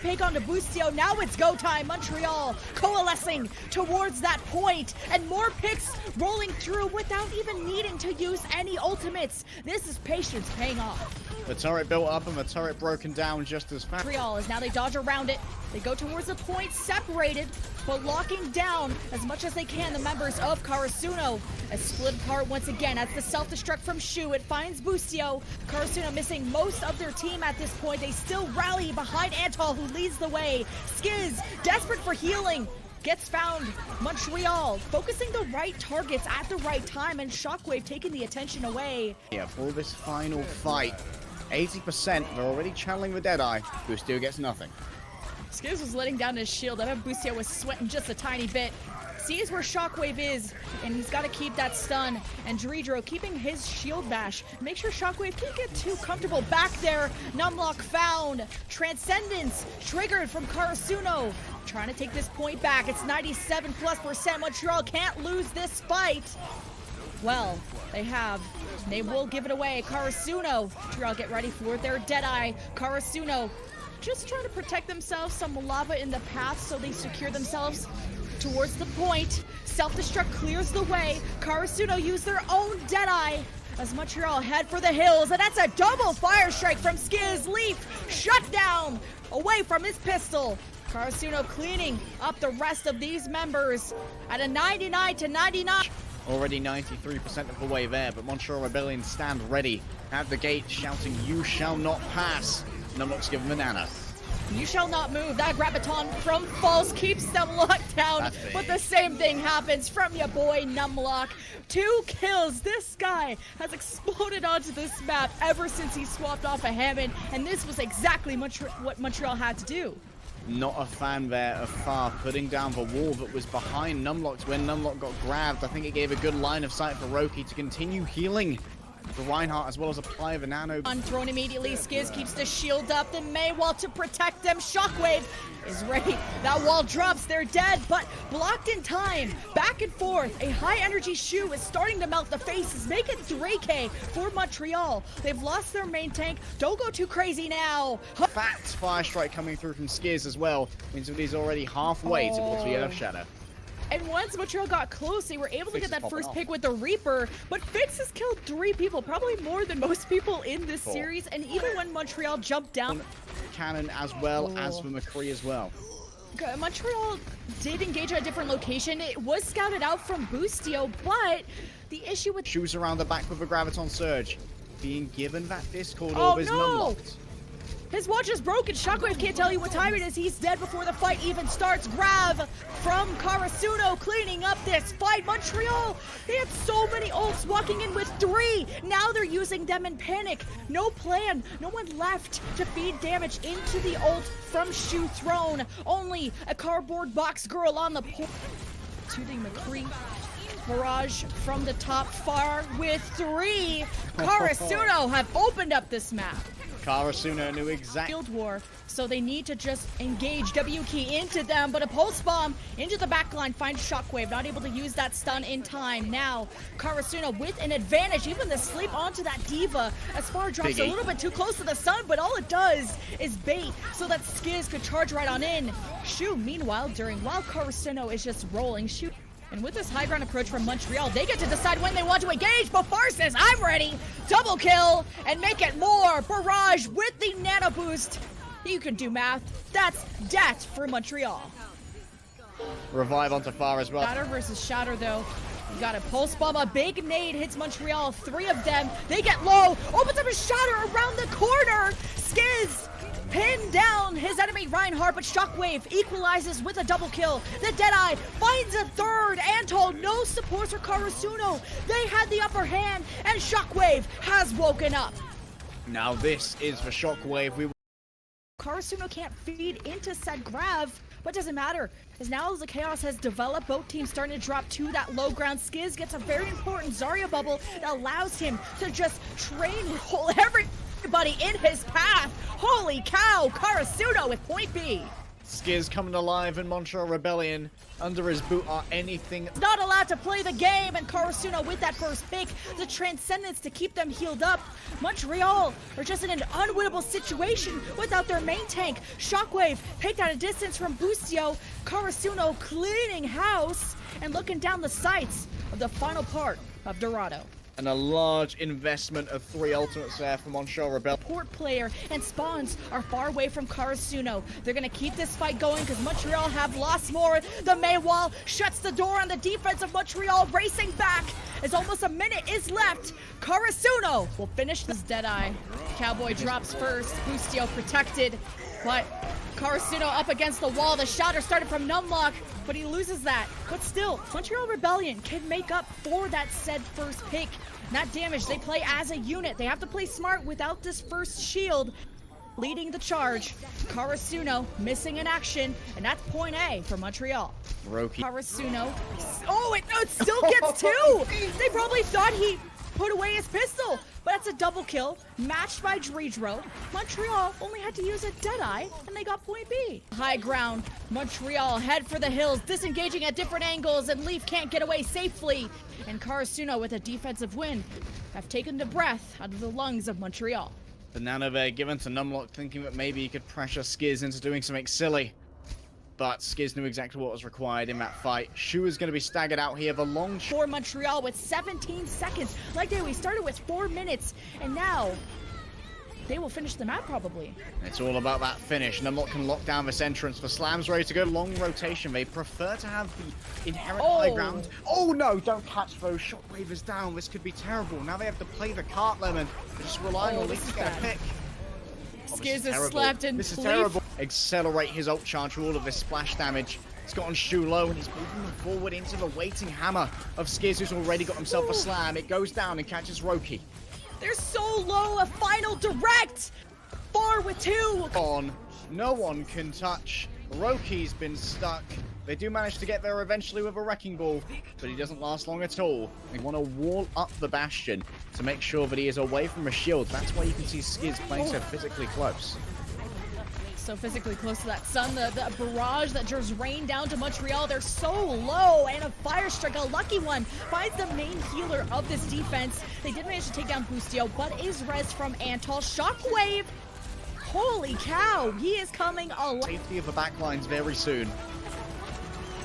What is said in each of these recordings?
pick onto Boostio. Now it's go time. Montreal coalescing towards that point, and more picks rolling through without even needing to use any ultimates. This is patience paying off. The turret built up and the turret broken down just as fast. Montreal is now they dodge around it. They go towards the point, separated, but locking down as much as they can the members of Karasuno. A split apart once again as the self-destruct from Shu. It finds Boostio. Karasuno missing most of their team at this point. They still rally behind Antal, who leads the way. Skiz, desperate for healing, gets found. Montreal focusing the right targets at the right time, and Shockwave taking the attention away. Yeah, for this final fight, 80%, they're already channeling the Deadeye. Boostio gets nothing. Skiz was letting down his shield. I bet Boostio was sweating just a tiny bit. Sees where Shockwave is, and he's got to keep that stun. And Dredro keeping his shield bash. Make sure Shockwave can't get too comfortable back there. Numlock found. Transcendence triggered from Karasuno. Trying to take this point back. It's 97+%. Montreal can't lose this fight. Well, they have. They will give it away. Karasuno. Montreal get ready for their Deadeye. Karasuno just trying to protect themselves. Some lava in the path, so they secure themselves towards the point. Self-destruct clears the way. Karasuno use their own Deadeye as Montreal head for the hills, and that's a double fire strike from Skiz. Leaf shut down away from his pistol. Karasuno cleaning up the rest of these members at a 99-99. Already 93% of the way there, but Montreal Rebellion stand ready at the gate, shouting, "You shall not pass." Numlock's given banana. You shall not move. That Graviton from False keeps them locked down, but the same thing happens from your boy Numlock. 2 kills. This guy has exploded onto this map ever since he swapped off a Hammond, and this was exactly what Montreal had to do. Not a fan there of Far putting down the wall that was behind Numlock's when Numlock got grabbed. I think it gave a good line of sight for Roki to continue healing for Reinhardt, as well as apply the nano. Unthrown immediately. Skiz keeps the shield up. The Maywall to protect them. Shockwave is ready. That wall drops. They're dead, but blocked in time. Back and forth. A high energy Shu is starting to melt the faces. Make it 3K for Montreal. They've lost their main tank. Don't go too crazy now. Fat fire strike coming through from Skiz as well. Means that he's already halfway towards the Earth Shadow. And once Montreal got close, they were able to get that first pick with the Reaper, but Fix has killed 3 people, probably more than most people in this series, and even when Montreal jumped down... Cannon as well as for McCree as well. Montreal did engage at a different location. It was scouted out from Boostio, but the issue with... Shoes around the back with a Graviton Surge. Being given that Discord orb is Numlocked. His watch is broken. Shockwave can't tell you what time it is. He's dead before the fight even starts. Grav from Karasuno cleaning up this fight. Montreal, they had so many ults walking in with 3. Now they're using them in panic. No plan. No one left to feed damage into the ult from Shu Throne. Only a cardboard box girl on the point. Shooting McCree. Barrage from the top far with 3. Karasuno have opened up this map. Karasuno knew exactly. Field war, so they need to just engage W key into them, but a pulse bomb into the backline finds Shockwave, not able to use that stun in time. Now, Karasuno with an advantage, even the sleep onto that Diva. As far drops a little bit too close to the sun, but all it does is bait so that Skiz could charge right on in. Shu, meanwhile, while Karasuno is just rolling, Shu. And with this high ground approach from Montreal, they get to decide when they want to engage. But Far says, I'm ready. Double kill and make it more. Barrage with the nano boost. You can do math. That's death for Montreal. Revive onto Far as well. Shatter versus Shatter, though. You got a pulse bomb. A big nade hits Montreal. 3 of them. They get low. Opens up a Shatter around the corner. Skiz pinned down his enemy Reinhardt, but Shockwave equalizes with a double kill. The Deadeye finds a 3rd. Antal, no support for Karasuno. They had the upper hand, and Shockwave has woken up. Now this is for Shockwave. Karasuno can't feed into said Grav, but doesn't matter, because now as the chaos has developed, both teams starting to drop to that low ground. Skiz gets a very important Zarya bubble that allows him to just train everybody in his path. Holy cow, Karasuno with point B. Skiz coming alive in Montreal Rebellion. Under his boot are anything. Not allowed to play the game, and Karasuno with that first pick, the transcendence to keep them healed up. Montreal are just in an unwinnable situation without their main tank. Shockwave picked at a distance from Bustio. Karasuno cleaning house and looking down the sights of the final part of Dorado. And a large investment of 3 ultimates there for Montreal Rebellion. Port player and spawns are far away from Karasuno. They're going to keep this fight going because Montreal have lost more. The Maywall shuts the door on the defense of Montreal, racing back as almost a minute is left. Karasuno will finish this Deadeye. Cowboy drops first. Bustio protected, but Karasuno up against the wall. The shatter started from Numlock, but he loses that. But still, Montreal Rebellion can make up for that said first pick. That damage, they play as a unit. They have to play smart without this first shield. Leading the charge, Karasuno missing in action, and that's point A for Montreal. Roki. Karasuno, oh, it still gets 2! They probably thought he put away his pistol, but that's a double kill, matched by Dredro. Montreal only had to use a Deadeye, and they got point B. High ground, Montreal head for the hills, disengaging at different angles, and Leaf can't get away safely. And Karasuno with a defensive win have taken the breath out of the lungs of Montreal. The Nanové given to Numlock, thinking that maybe he could pressure Skiz into doing something silly. But Skiz knew exactly what was required in that fight. Shu is going to be staggered out here. The long for Montreal with 17 seconds. Like we started with 4 minutes, and now they will finish the map probably. It's all about that finish. Numlock can lock down this entrance. The Slam's ready to go. Long rotation. They prefer to have the inherent high ground. Oh no, don't catch those. Shockwave is down. This could be terrible. Now they have to play the cart lemon. They're just relying on Leaf to get a pick. Skiz is slapped in. This is terrible. Accelerate his ult charge for all of this splash damage. He's got on Shu low, and he's moving forward into the waiting hammer of Skiz, who's already got himself a slam. It goes down and catches Roki. They're so low, a final direct! 4 with 2! On. No one can touch. Roki's been stuck. They do manage to get there eventually with a wrecking ball, but he doesn't last long at all. They want to wall up the Bastion to make sure that he is away from a shield. That's why you can see Skiz playing so physically close. So physically close to that sun, the barrage that just rained down to Montreal. They're so low, and a fire strike, a lucky one, finds the main healer of this defense. They did manage to take down Bustio, but is res from Antal. Shockwave, holy cow, he is coming alive. Safety of the backlines very soon.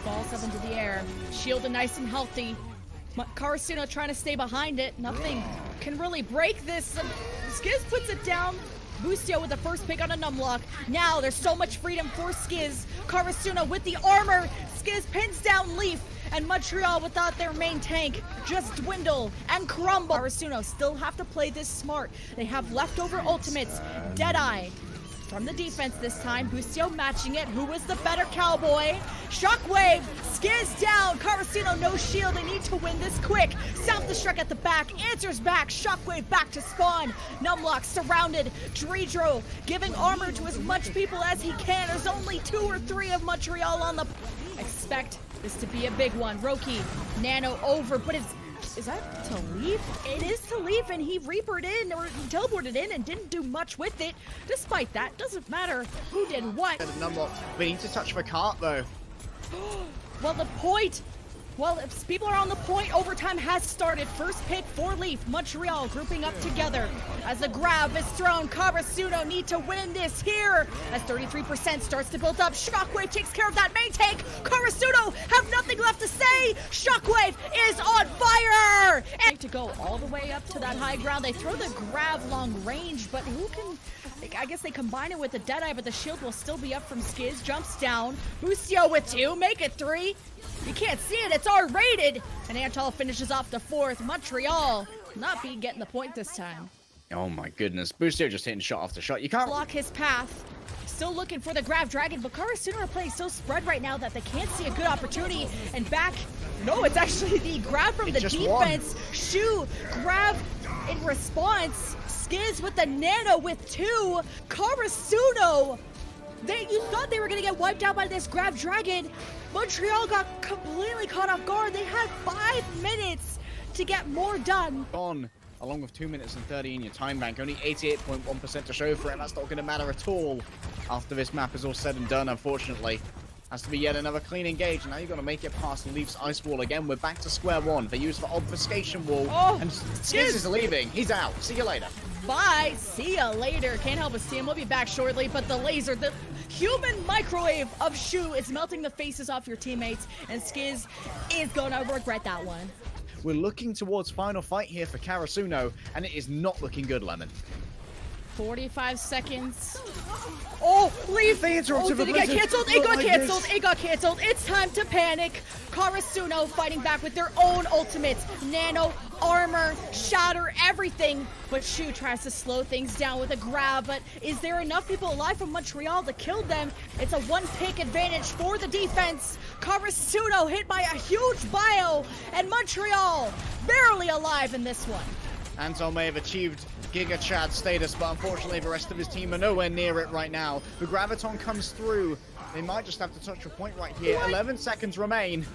Balls up into the air, shielded nice and healthy. Karasuno trying to stay behind it. Nothing can really break this. Skiz puts it down. Bustio with the first pick on a Numlock. Now there's so much freedom for Skiz. Karasuno with the armor. Skiz pins down Leaf. And Montreal, without their main tank, just dwindle and crumble. Karasuno still have to play this smart. They have leftover ultimates. Deadeye from the defense this time. Bustio matching it. Who was the better cowboy? Shockwave. Skiz down. Karasuno no shield. They need to win this quick. Self-destruct at the back. Answers back. Shockwave back to spawn. Numlock surrounded. Dredro giving armor to as much people as he can. There's only 2 or 3 of Montreal on the... Expect this to be a big one. Roki, Nano over, but is that to leave? It is to leave, and he reapered in, or he teleported in and didn't do much with it. Despite that, doesn't matter who did what. Numlock, they need to touch the cart though. Well, the point. Well, if people are on the point, overtime has started. First pick for Leaf. Montreal grouping up together. As the grab is thrown, Karasuno need to win this here. As 33% starts to build up, Shockwave takes care of that main tank. Karasuno have nothing left to say. Shockwave is on fire. And to go all the way up to that high ground. They throw the grab long range, but who can... I guess they combine it with the Deadeye, but the shield will still be up from Skiz. Jumps down. Bustio with 2. Make it 3. You can't see it. It's R-rated. And Antal finishes off the 4th. Montreal not be getting the point this time. Oh my goodness. Bustio just hitting shot after shot. You can't block his path. Still looking for the grab dragon, but Karasuno are playing so spread right now that they can't see a good opportunity. And back... No, it's actually the grab from the defense. Shu grab in response. Skiz with the Nano with 2. Karasuno. You thought they were going to get wiped out by this grab dragon. Montreal got completely caught off guard. They had 5 minutes to get more done. On along with 2 minutes and 30 in your time bank. Only 88.1% to show for it. That's not going to matter at all after this map is all said and done, unfortunately. Has to be yet another clean engage. Now you've got to make it past Leaf's ice wall again. We're back to square one. They use the obfuscation wall. Oh, and Skiz is leaving. He's out. See you later. Bye. See ya later. Can't help but see him. We'll be back shortly, but the laser, the human microwave of Shu is melting the faces off your teammates, and Skiz is gonna regret that one. We're looking towards final fight here for Karasuno, and it is not looking good, Lemon. 45 seconds. Oh, Leaf! They interrupted did it get canceled? It got canceled. It got canceled. It's time to panic. Karasuno fighting back with their own ultimates. Nano, armor, shatter, everything. But Shu tries to slow things down with a grab. But is there enough people alive from Montreal to kill them? It's a one-pick advantage for the defense. Karasuno hit by a huge bio. And Montreal barely alive in this one. Anton may have achieved Giga Chad status, but unfortunately the rest of his team are nowhere near it right now. The Graviton comes through. They might just have to touch a point right here. What? 11 seconds remain.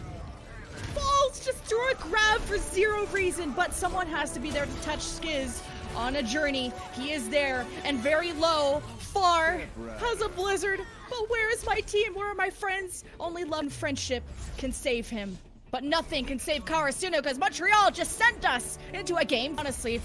Balls just threw a grab for zero reason, but someone has to be there to touch Skiz on a journey. He is there and very low, far, has a blizzard. But where is my team? Where are my friends? Only love and friendship can save him. But nothing can save Karasuno because Montreal just sent us into a game. Honestly,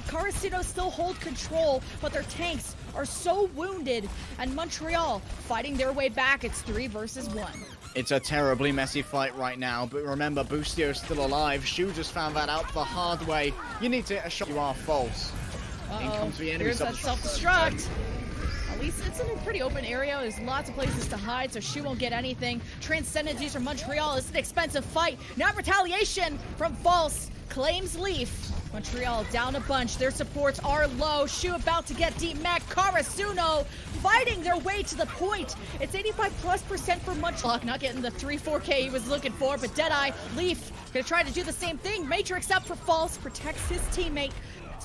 Karasuno still hold control, but their tanks are so wounded. And Montreal fighting their way back. It's 3 versus 1. It's a terribly messy fight right now, but remember, Boostio's still alive. Shu just found that out the hard way. You need to hit a shot. You are false. In comes the enemy. Here's that self-destruct. At least it's in a pretty open area. There's lots of places to hide, so Shu won't get anything. Transcendence from Montreal. It's an expensive fight. Not retaliation from False. Claims Leaf. Montreal down a bunch. Their supports are low. Shu about to get deep mech. Karasuno fighting their way to the point. It's 85+% for Montreal. Not getting the 3-4K he was looking for, but Deadeye, Leaf gonna try to do the same thing. Matrix up for False. Protects his teammate.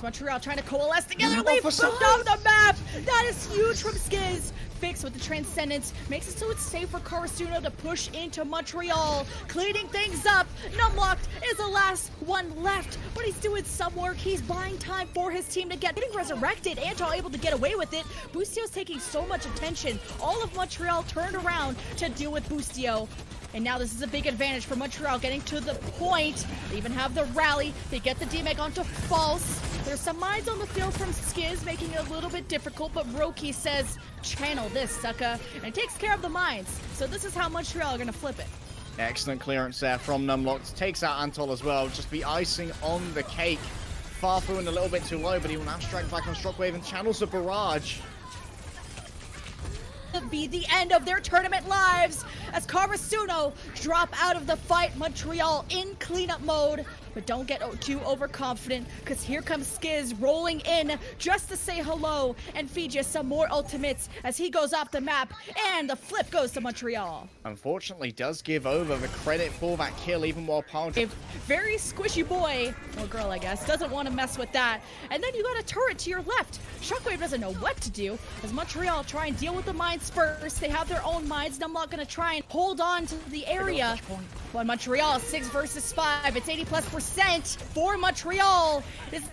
Montreal trying to coalesce together. Leaf moved off the map. That is huge from Skiz. Fix with the Transcendence makes it so it's safe for Karasuno to push into Montreal. Cleaning things up. Numlocked is the last one left, but he's doing some work. He's buying time for his team to getting resurrected. Antal able to get away with it. Boostio's taking so much attention. All of Montreal turned around to deal with Boostio. And now this is a big advantage for Montreal getting to the point. They even have the rally. They get the D-Meg onto False. There's some mines on the field from Skiz, making it a little bit difficult, but Roki says, channel this, sucker, and takes care of the mines. So this is how Montreal are going to flip it. Excellent clearance there from Numlocked. Takes out Antol as well. Just be icing on the cake. Far through and a little bit too low, but he will now strike back on Shockwave and channels a barrage. Be the end of their tournament lives as Karasuno drop out of the fight. Montreal in cleanup mode, but don't get too overconfident because here comes Skiz rolling in just to say hello and feed you some more ultimates as he goes off the map, and the flip goes to Montreal. Unfortunately does give over the credit for that kill even while Paul. A very squishy boy, or girl I guess, doesn't want to mess with that. And then you got a turret to your left. Shockwave doesn't know what to do as Montreal try and deal with the mines first. They have their own mines. Numlock gonna try and hold on to the area. But Montreal 6 versus 5. It's 80+% for Montreal. This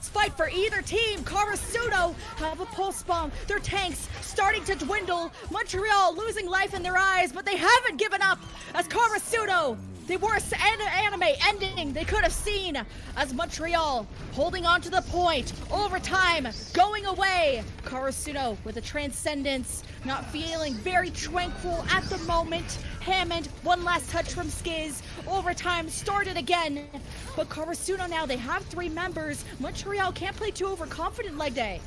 fight for either team. Karasuno have a pulse bomb. Their tanks starting to dwindle. Montreal losing life in their eyes, but they haven't given up as Karasuno, the worst anime ending they could have seen as Montreal holding on to the point. Overtime going away. Karasuno with a Transcendence, not feeling very tranquil at the moment. Hammond, one last touch from Skiz. Overtime started again. But Karasuno now, they have 3 members. Montreal can't play too overconfident leg day.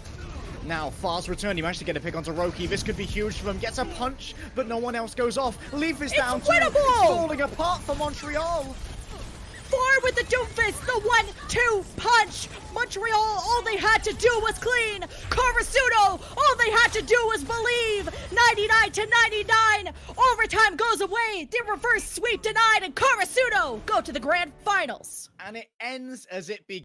Now, fast return. He managed to get a pick onto Roki. This could be huge for him. Gets a punch, but no one else goes off. Leaf is down. It's winnable! It's falling apart for Montreal. Forward with the Doomfist, the 1-2 punch. Montreal, all they had to do was clean. Karasuno, all they had to do was believe. 99-99. Overtime goes away. The reverse sweep denied, and Karasuno go to the grand finals. And it ends as it began.